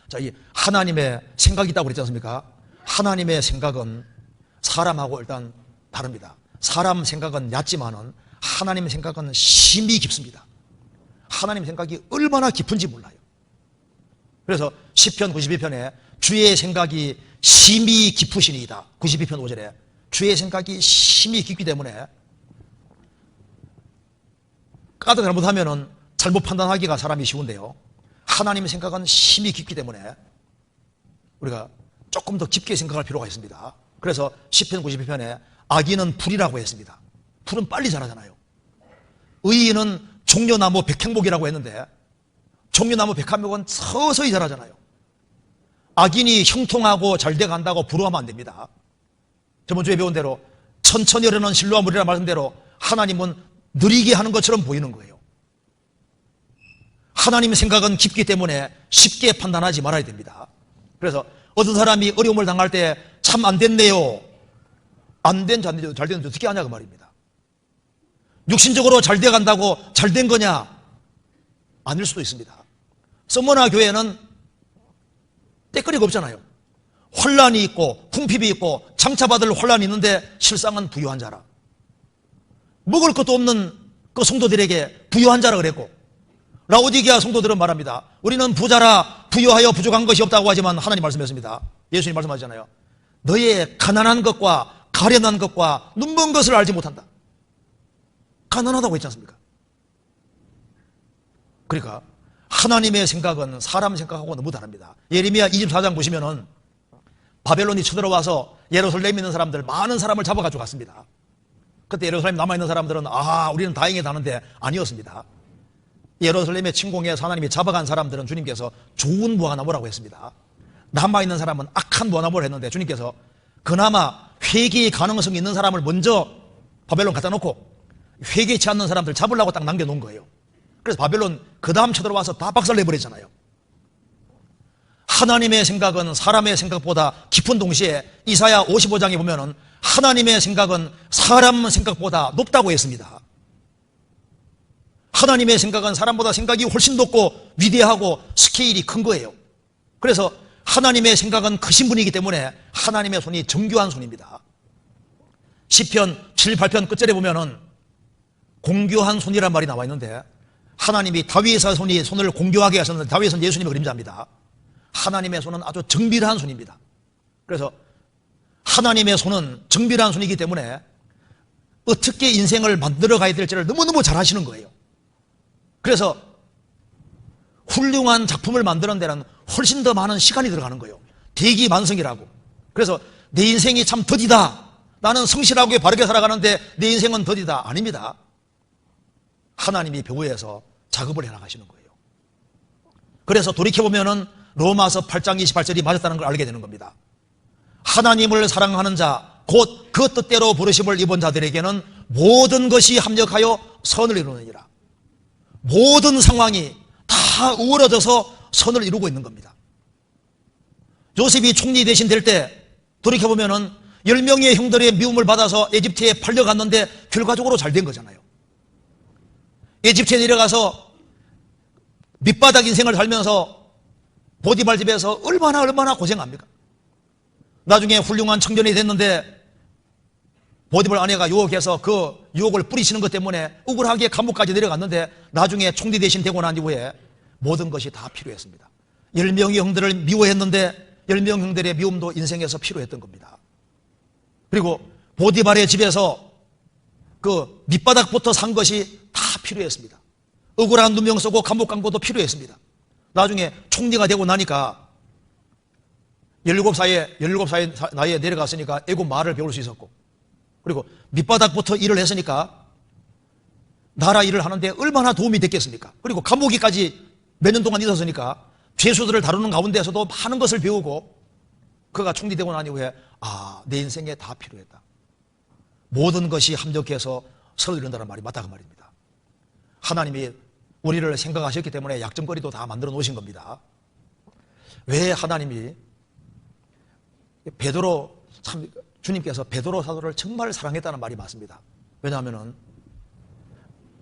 자, 이 하나님의 생각이 있다고 그랬지 않습니까? 하나님의 생각은 사람하고 일단 다릅니다. 사람 생각은 얕지만은 하나님의 생각은 심히 깊습니다. 하나님 생각이 얼마나 깊은지 몰라요. 그래서 시편 92편에 주의 생각이 심히 깊으시니이다. 92편 5절에 주의 생각이 심히 깊기 때문에 까닭 잘못하면은 잘못 판단하기가 사람이 쉬운데요. 하나님의 생각은 심히 깊기 때문에 우리가 조금 더 깊게 생각할 필요가 있습니다. 그래서 시편 92편에 악인은 풀이라고 했습니다. 풀은 빨리 자라잖아요. 의인은 종려나무 백향목이라고 했는데 종려나무 백향목은 서서히 자라잖아요. 악인이 형통하고 잘 돼간다고 부러워하면 안 됩니다. 저번주에 배운 대로 천천히 흐르는 실로와 물이라는 말씀대로 하나님은 느리게 하는 것처럼 보이는 거예요. 하나님의 생각은 깊기 때문에 쉽게 판단하지 말아야 됩니다. 그래서 어떤 사람이 어려움을 당할 때 참 안 됐네요. 안 된, 잘 됐는데 어떻게 하냐 그 말입니다. 육신적으로 잘 돼간다고 잘 된 거냐? 아닐 수도 있습니다. 서머나 교회는 때거리가 없잖아요. 혼란이 있고 궁핍이 있고 장차받을 혼란이 있는데 실상은 부유한 자라. 먹을 것도 없는 그 성도들에게 부유한 자라 그랬고, 라오디게아 성도들은 말합니다. 우리는 부자라 부유하여 부족한 것이 없다고 하지만 하나님 말씀했습니다. 예수님 말씀하시잖아요. 너의 가난한 것과 가련한 것과 눈먼 것을 알지 못한다. 가난하다고 했지 않습니까? 그러니까 하나님의 생각은 사람 생각하고 너무 다릅니다. 예레미야 24장 보시면은 바벨론이 쳐들어와서 예루살렘에 있는 사람들 많은 사람을 잡아가지고 갔습니다. 그때 예루살렘에 남아있는 사람들은 우리는 다행이다는데 아니었습니다. 예루살렘의 침공해서 하나님이 잡아간 사람들은 주님께서 좋은 무화과나무라고 했습니다. 남아있는 사람은 악한 무화과나무를 했는데 주님께서 그나마 회개의 가능성이 있는 사람을 먼저 바벨론 갖다 놓고 회개치 않는 사람들 잡으려고 딱 남겨놓은 거예요. 그래서 바벨론 그 다음 쳐들어와서 다 박살내버리잖아요. 하나님의 생각은 사람의 생각보다 깊은 동시에 이사야 55장에 보면은 하나님의 생각은 사람 생각보다 높다고 했습니다. 하나님의 생각은 사람보다 생각이 훨씬 높고 위대하고 스케일이 큰 거예요. 그래서 하나님의 생각은 크신 분이기 때문에 하나님의 손이 정교한 손입니다. 시편 7, 8편 끝절에 보면은 공교한 손이란 말이 나와 있는데 하나님이 다윗의 손이 손을 공교하게 하셨는데 다윗은 예수님의 그림자입니다. 하나님의 손은 아주 정밀한 손입니다. 그래서 하나님의 손은 정밀한 손이기 때문에 어떻게 인생을 만들어 가야 될지를 너무너무 잘 하시는 거예요. 그래서 훌륭한 작품을 만드는 데는 훨씬 더 많은 시간이 들어가는 거예요. 대기만성이라고. 그래서 내 인생이 참 더디다. 나는 성실하게 바르게 살아가는데 내 인생은 더디다. 아닙니다. 하나님이 배후에서 작업을 해나가시는 거예요. 그래서 돌이켜보면은 로마서 8장 28절이 맞았다는 걸 알게 되는 겁니다. 하나님을 사랑하는 자, 곧 그 뜻대로 부르심을 입은 자들에게는 모든 것이 합력하여 선을 이루느니라. 모든 상황이 다 우월해져서 선을 이루고 있는 겁니다. 요셉이 총리 대신 될 때 돌이켜보면은 10명의 형들의 미움을 받아서 에집트에 팔려갔는데 결과적으로 잘 된 거잖아요. 에집트에 내려가서 밑바닥 인생을 살면서 보디발 집에서 얼마나 고생합니까? 나중에 훌륭한 청년이 됐는데 보디발 아내가 유혹해서 그 유혹을 뿌리치는 것 때문에 억울하게 감옥까지 내려갔는데 나중에 총리 대신 되고 난 이후에 모든 것이 다 필요했습니다. 10명의 형들을 미워했는데 10명 형들의 미움도 인생에서 필요했던 겁니다. 그리고 보디발의 집에서 그 밑바닥부터 산 것이 다 필요했습니다. 억울한 누명 쓰고 감옥 간 것도 필요했습니다. 나중에 총리가 되고 나니까 17살 나이에 내려갔으니까 애국 말을 배울 수 있었고, 그리고 밑바닥부터 일을 했으니까 나라 일을 하는데 얼마나 도움이 됐겠습니까? 그리고 감옥에까지 몇 년 동안 있었으니까 죄수들을 다루는 가운데서도 많은 것을 배우고, 그가 총리 되고 난 이후에 내 인생에 다 필요했다. 모든 것이 합력해서 선을 이룬다는 말이 맞다 그 말입니다. 하나님이 우리를 생각하셨기 때문에 약점거리도 다 만들어 놓으신 겁니다. 왜 하나님이 주님께서 베드로 사도를 정말 사랑했다는 말이 맞습니다. 왜냐하면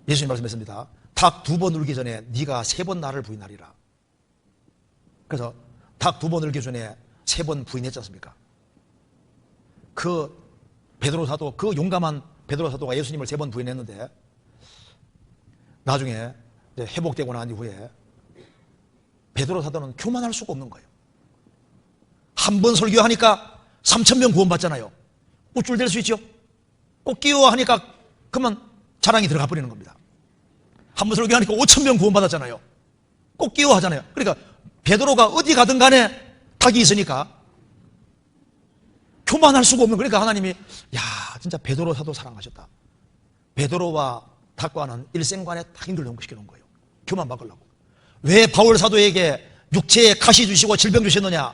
예수님 말씀했습니다. 닭 2번 울기 전에 네가 3번 나를 부인하리라. 그래서 닭 2번 늘기 전에 3번 부인했지 않습니까? 그 베드로 사도, 그 용감한 베드로 사도가 예수님을 3번 부인했는데 나중에 이제 회복되고 난 이후에 베드로 사도는 교만할 수가 없는 거예요. 한 번 설교하니까 3,000명 구원받잖아요. 우쭐댈 수 있죠? 꼭 끼워하니까 그러면 자랑이 들어가 버리는 겁니다. 한 번 설교하니까 5,000명 구원받았잖아요. 꼭 끼워하잖아요. 그러니까 베드로가 어디 가든 간에 닭이 있으니까 교만할 수가 없는, 그러니까 하나님이 야 진짜 베드로 사도 사랑하셨다. 베드로와 닭과는 일생간에 딱 연결시켜놓은 거예요. 교만 바꾸려고. 왜 바울 사도에게 육체에 가시 주시고 질병 주셨느냐?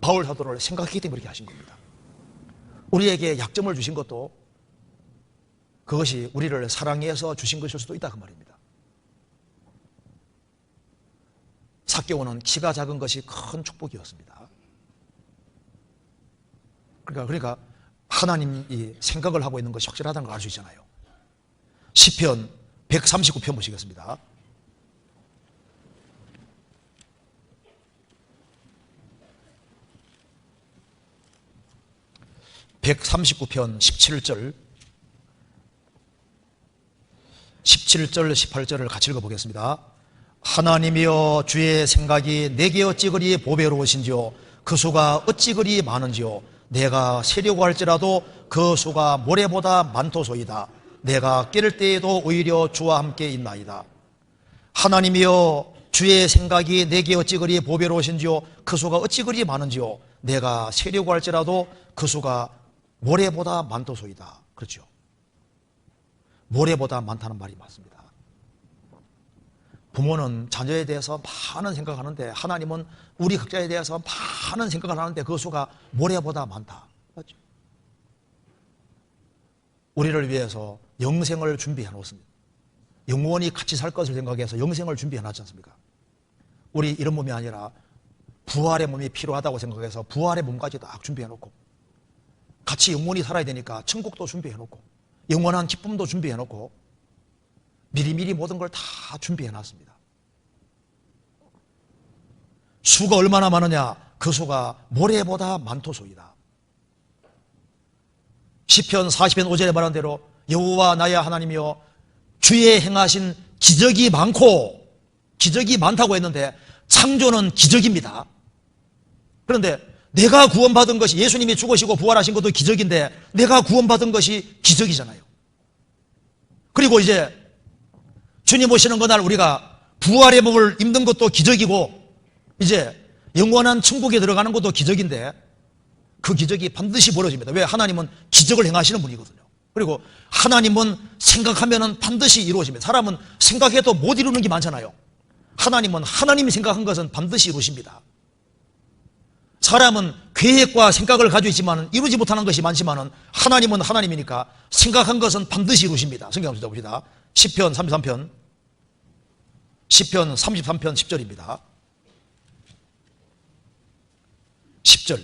바울 사도를 생각했기 때문에 그렇게 하신 겁니다. 우리에게 약점을 주신 것도 그것이 우리를 사랑해서 주신 것일 수도 있다 그 말입니다. 삭개오는 키가 작은 것이 큰 축복이었습니다. 그러니까 하나님이 생각을 하고 있는 것이 확실하다는 걸 알 수 있잖아요. 시편 139편 보시겠습니다. (139편) 17절 18절을 같이 읽어보겠습니다. 하나님이여 주의 생각이 내게 어찌 그리 보배로우신지요 그 수가 어찌 그리 많은지요 내가 세려고 할지라도 그 수가 모래보다 많도소이다. 내가 깰 때에도 오히려 주와 함께 있나이다. 하나님이여 주의 생각이 내게 어찌 그리 보배로우신지요 그 수가 어찌 그리 많은지요 내가 세려고 할지라도 그 수가 모래보다 많도소이다. 그렇죠? 모래보다 많다는 말이 맞습니다. 부모는 자녀에 대해서 많은 생각을 하는데 하나님은 우리 각자에 대해서 많은 생각을 하는데 그 수가 모래보다 많다. 맞죠? 우리를 위해서 영생을 준비해 놓습니다. 영원히 같이 살 것을 생각해서 영생을 준비해 놨지 않습니까? 우리 이런 몸이 아니라 부활의 몸이 필요하다고 생각해서 부활의 몸까지 딱 준비해 놓고 같이 영원히 살아야 되니까 천국도 준비해 놓고 영원한 기쁨도 준비해 놓고 미리미리 모든 걸 다 준비해 놨습니다. 수가 얼마나 많으냐? 그 수가 모래보다 많도소이다. 시편 40편 5절에 말한 대로 여호와 나의 하나님이여 주의 행하신 기적이 많고, 기적이 많다고 했는데 창조는 기적입니다. 그런데 내가 구원받은 것이, 예수님이 죽으시고 부활하신 것도 기적인데 내가 구원받은 것이 기적이잖아요. 그리고 이제 주님 오시는 그날 우리가 부활의 몸을 입는 것도 기적이고 이제 영원한 천국에 들어가는 것도 기적인데 그 기적이 반드시 벌어집니다. 왜? 하나님은 기적을 행하시는 분이거든요. 그리고 하나님은 생각하면 반드시 이루어집니다. 사람은 생각해도 못 이루는 게 많잖아요. 하나님은 하나님이 생각한 것은 반드시 이루십니다. 사람은 계획과 생각을 가지고 있지만 이루지 못하는 것이 많지만 하나님은 하나님이니까 생각한 것은 반드시 이루십니다. 성경 한번 봅시다. 시편 33편 10절입니다. 10절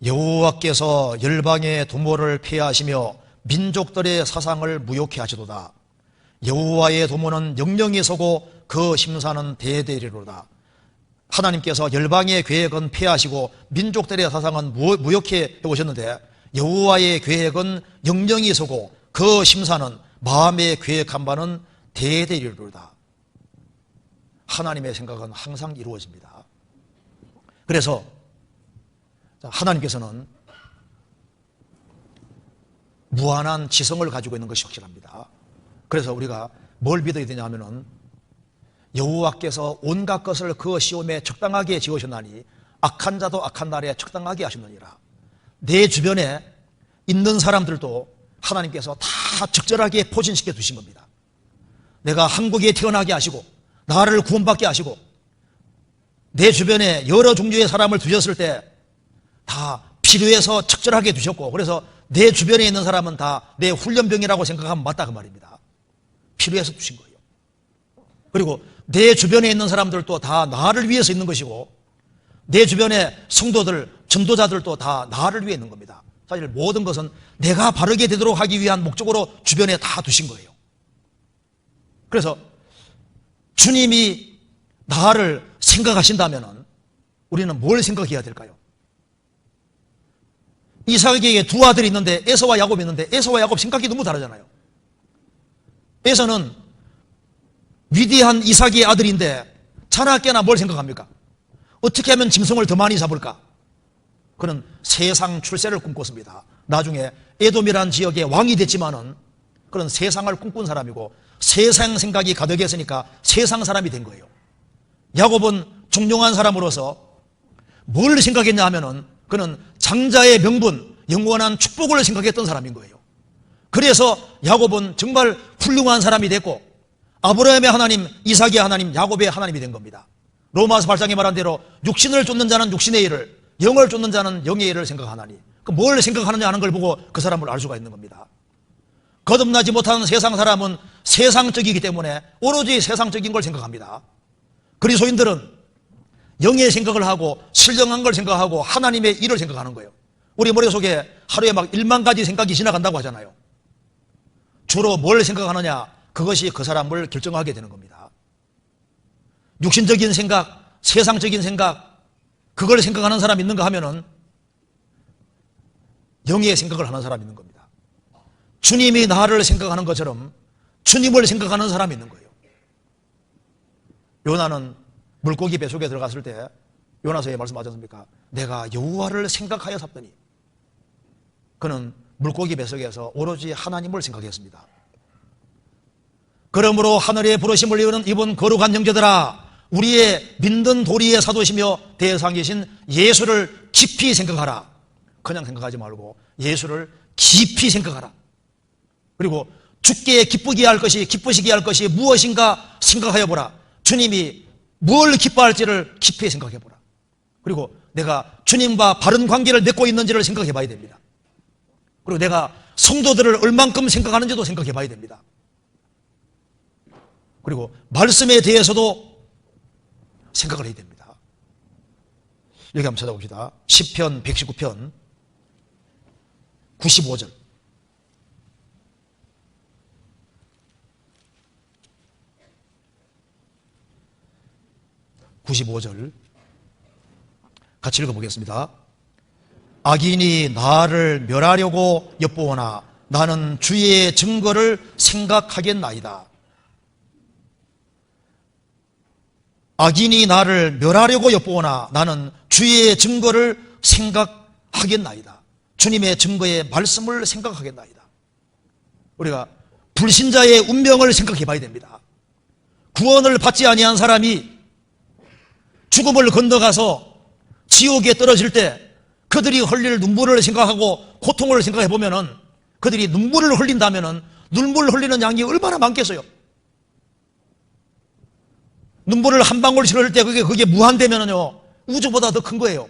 여호와께서 열방의 도모를 폐하시며 민족들의 사상을 무욕케 하시도다. 여호와의 도모는 영영이 서고 그 심사는 대대리로다. 하나님께서 열방의 계획은 폐하시고 민족들의 사상은 무욕케 해오셨는데 여호와의 계획은 영영이 서고 그 심사는 마음에 계획한 바는 대대리로다. 하나님의 생각은 항상 이루어집니다. 그래서 하나님께서는 무한한 지성을 가지고 있는 것이 확실합니다. 그래서 우리가 뭘 믿어야 되냐 하면은 여호와께서 온갖 것을 그 시험에 적당하게 지으셨나니 악한 자도 악한 날에 적당하게 하셨느니라. 내 주변에 있는 사람들도 하나님께서 다 적절하게 포진시켜 두신 겁니다. 내가 한국에 태어나게 하시고 나를 구원받게 하시고 내 주변에 여러 종류의 사람을 두셨을 때 다 필요해서 적절하게 두셨고, 그래서 내 주변에 있는 사람은 다 내 훈련병이라고 생각하면 맞다 그 말입니다. 필요해서 두신 거예요. 그리고 내 주변에 있는 사람들도 다 나를 위해서 있는 것이고 내 주변의 성도들, 전도자들도 다 나를 위해 있는 겁니다. 사실 모든 것은 내가 바르게 되도록 하기 위한 목적으로 주변에 다 두신 거예요. 그래서 주님이 나를 생각하신다면 우리는 뭘 생각해야 될까요? 이삭에게 두 아들이 있는데 에서와 야곱이 있는데 에서와 야곱 생각이 너무 다르잖아요. 에서는 위대한 이삭의 아들인데 자나깨나 뭘 생각합니까? 어떻게 하면 짐승을 더 많이 잡을까? 그는 세상 출세를 꿈꿨습니다. 나중에 에돔이라는 지역의 왕이 됐지만은 그런 세상을 꿈꾼 사람이고 세상 생각이 가득했으니까 세상 사람이 된 거예요. 야곱은 종용한 사람으로서 뭘 생각했냐 하면은 그는 장자의 명분, 영원한 축복을 생각했던 사람인 거예요. 그래서 야곱은 정말 훌륭한 사람이 됐고 아브라함의 하나님, 이삭의 하나님, 야곱의 하나님이 된 겁니다. 로마서 8장에 말한 대로 육신을 쫓는 자는 육신의 일을, 영을 쫓는 자는 영의 일을 생각하나니 뭘 생각하느냐 하는 걸 보고 그 사람을 알 수가 있는 겁니다. 거듭나지 못하는 세상 사람은 세상적이기 때문에 오로지 세상적인 걸 생각합니다. 그리스도인들은 영의 생각을 하고 신령한 걸 생각하고 하나님의 일을 생각하는 거예요. 우리 머릿속에 하루에 막 1만 가지 생각이 지나간다고 하잖아요. 주로 뭘 생각하느냐, 그것이 그 사람을 결정하게 되는 겁니다. 육신적인 생각, 세상적인 생각, 그걸 생각하는 사람이 있는가 하면은 영의 생각을 하는 사람이 있는 겁니다. 주님이 나를 생각하는 것처럼 주님을 생각하는 사람이 있는 거예요. 요나는 물고기 뱃속에 들어갔을 때 요나서에 말씀하지 않습니까? 내가 여호와를 생각하여 샀더니 그는 물고기 뱃속에서 오로지 하나님을 생각했습니다. 그러므로 하늘의 부르심을 입은 거룩한 형제들아, 우리의 믿는 도리의 사도시며 대상이신 예수를 깊이 생각하라. 그냥 생각하지 말고 예수를 깊이 생각하라. 그리고 주께 기쁘시게 할 것이 무엇인가 생각하여 보라. 주님이 뭘 기뻐할지를 깊이 생각해 보라. 그리고 내가 주님과 바른 관계를 맺고 있는지를 생각해 봐야 됩니다. 그리고 내가 성도들을 얼만큼 생각하는지도 생각해 봐야 됩니다. 그리고 말씀에 대해서도 생각을 해야 됩니다. 여기 한번 찾아봅시다. 시편 119편 95절. 95절 같이 읽어보겠습니다. 악인이 나를 멸하려고 엿보오나 나는 주의 증거를 생각하겠나이다. 악인이 나를 멸하려고 엿보오나 나는 주의 증거를 생각하겠나이다. 주님의 증거의 말씀을 생각하겠나이다. 우리가 불신자의 운명을 생각해 봐야 됩니다. 구원을 받지 아니한 사람이 죽음을 건너가서 지옥에 떨어질 때 그들이 흘릴 눈물을 생각하고 고통을 생각해 보면은 그들이 눈물을 흘린다면은 눈물 흘리는 양이 얼마나 많겠어요. 눈물을 한 방울씩 흘릴 때 그게 무한되면은요 우주보다 더 큰 거예요.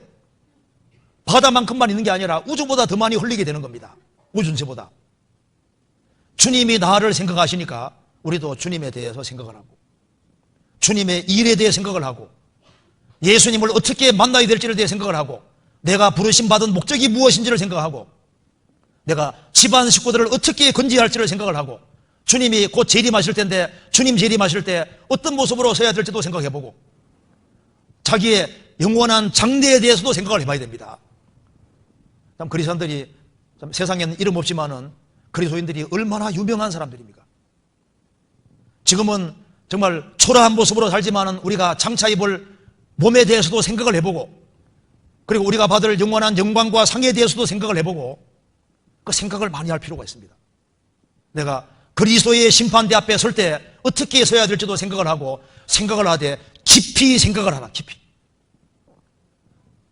바다만큼만 있는 게 아니라 우주보다 더 많이 흘리게 되는 겁니다. 우주전체보다. 주님이 나를 생각하시니까 우리도 주님에 대해서 생각을 하고 주님의 일에 대해 생각을 하고 예수님을 어떻게 만나야 될지를 대해 생각을 하고 내가 부르심 받은 목적이 무엇인지를 생각하고 내가 집안 식구들을 어떻게 건지해야 할지를 생각을 하고 주님이 곧 재림하실 텐데 주님 재림하실 때 어떤 모습으로 서야 될지도 생각해보고 자기의 영원한 장래에 대해서도 생각을 해봐야 됩니다. 참 그리스도인들이 참 세상에는 이름 없지만은 그리스도인들이 얼마나 유명한 사람들입니까? 지금은 정말 초라한 모습으로 살지만은 우리가 장차 입을 몸에 대해서도 생각을 해보고 그리고 우리가 받을 영원한 영광과 상에 대해서도 생각을 해보고 그 생각을 많이 할 필요가 있습니다. 내가 그리스도의 심판대 앞에 설 때 어떻게 서야 될지도 생각을 하고 생각을 하되 깊이 생각을 하라. 깊이.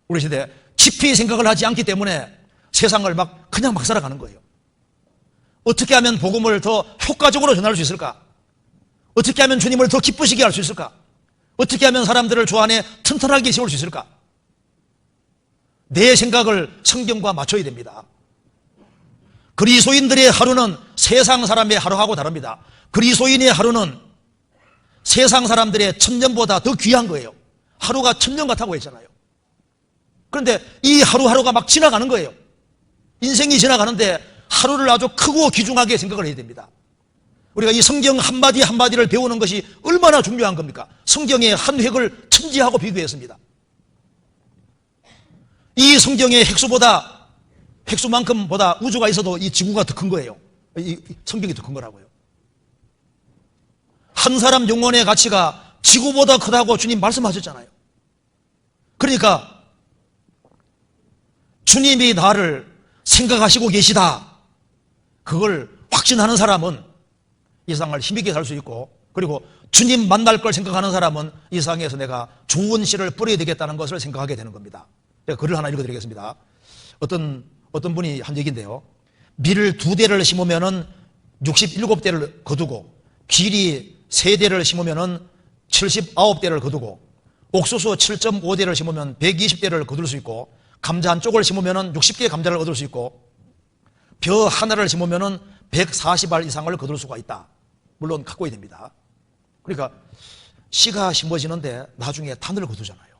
우리 시대 깊이 생각을 하지 않기 때문에 세상을 그냥 막 살아가는 거예요. 어떻게 하면 복음을 더 효과적으로 전할 수 있을까? 어떻게 하면 주님을 더 기쁘시게 할 수 있을까? 어떻게 하면 사람들을 주 안에 튼튼하게 세울 수 있을까? 내 생각을 성경과 맞춰야 됩니다. 그리스도인들의 하루는 세상 사람의 하루하고 다릅니다. 그리스도인의 하루는 세상 사람들의 천년보다 더 귀한 거예요. 하루가 천년 같다고 했잖아요. 그런데 이 하루하루가 막 지나가는 거예요. 인생이 지나가는데 하루를 아주 크고 귀중하게 생각을 해야 됩니다. 우리가 이 성경 한마디 한마디를 배우는 것이 얼마나 중요한 겁니까? 성경의 한 획을 천지하고 비교했습니다. 이 성경의 핵수만큼보다 우주가 있어도 이 지구가 더 큰 거예요. 이 성경이 더 큰 거라고요. 한 사람 영혼의 가치가 지구보다 크다고 주님 말씀하셨잖아요. 그러니까 주님이 나를 생각하시고 계시다, 그걸 확신하는 사람은 이 세상을 힘있게 살 수 있고, 그리고 주님 만날 걸 생각하는 사람은 이 세상에서 내가 좋은 씨를 뿌려야 되겠다는 것을 생각하게 되는 겁니다. 제가 글을 하나 읽어드리겠습니다. 어떤 분이 한 얘기인데요. 밀을 2대를 심으면은 67대를 거두고, 귀리 3대를 심으면은 79대를 거두고, 옥수수 7.5대를 심으면 120대를 거둘 수 있고, 감자 한 쪽을 심으면은 60개의 감자를 얻을 수 있고, 벼 하나를 심으면은 140알 이상을 거둘 수가 있다. 물론 갖고 됩니다. 그러니까 씨가 심어지는데 나중에 단을 거두잖아요.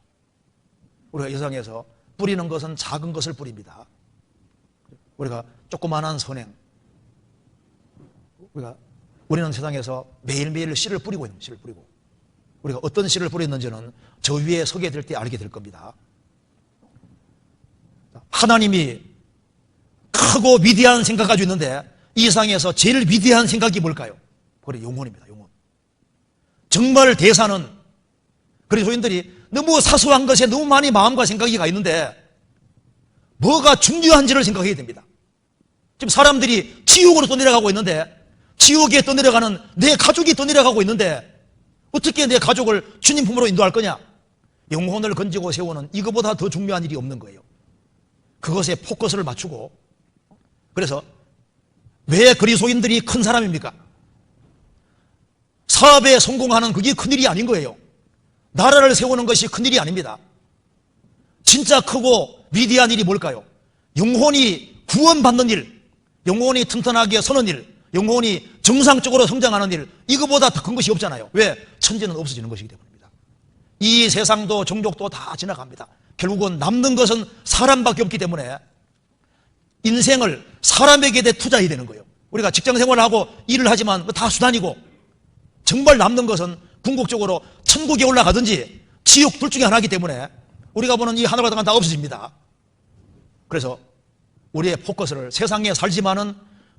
우리가 이 세상에서 뿌리는 것은 작은 것을 뿌립니다. 우리가 조그마한 선행, 우리는 세상에서 매일매일 씨를 뿌리고 있는, 씨를 뿌리고, 우리가 어떤 씨를 뿌렸는지는 저 위에 서게 될 때 알게 될 겁니다. 하나님이 크고 위대한 생각 가지고 있는데 이 세상에서 제일 위대한 생각이 뭘까요? 그래, 영혼입니다. 영혼. 정말 대사는, 그리스도인들이 너무 사소한 것에 너무 많이 마음과 생각이 가 있는데 뭐가 중요한지를 생각해야 됩니다. 지금 사람들이 지옥으로 떠내려가고 있는데, 지옥에 떠내려가는 내 가족이 떠내려가고 있는데 어떻게 내 가족을 주님 품으로 인도할 거냐? 영혼을 건지고 세우는 이거보다 더 중요한 일이 없는 거예요. 그것에 포커스를 맞추고. 그래서 왜 그리스도인들이 큰 사람입니까? 사업에 성공하는 그게 큰일이 아닌 거예요. 나라를 세우는 것이 큰일이 아닙니다. 진짜 크고 위대한 일이 뭘까요? 영혼이 구원받는 일, 영혼이 튼튼하게 서는 일, 영혼이 정상적으로 성장하는 일, 이거보다 더 큰 것이 없잖아요. 왜? 천지는 없어지는 것이기 때문입니다. 이 세상도 종족도 다 지나갑니다. 결국은 남는 것은 사람밖에 없기 때문에 인생을 사람에게 투자해야 되는 거예요. 우리가 직장 생활을 하고 일을 하지만 다 수단이고, 정말 남는 것은 궁극적으로 천국에 올라가든지 지옥 둘 중에 하나이기 때문에 우리가 보는 이 하늘과 땅은 다 없어집니다. 그래서 우리의 포커스를 세상에 살지만은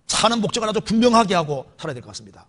사는 목적을 아주 분명하게 하고 살아야 될 것 같습니다.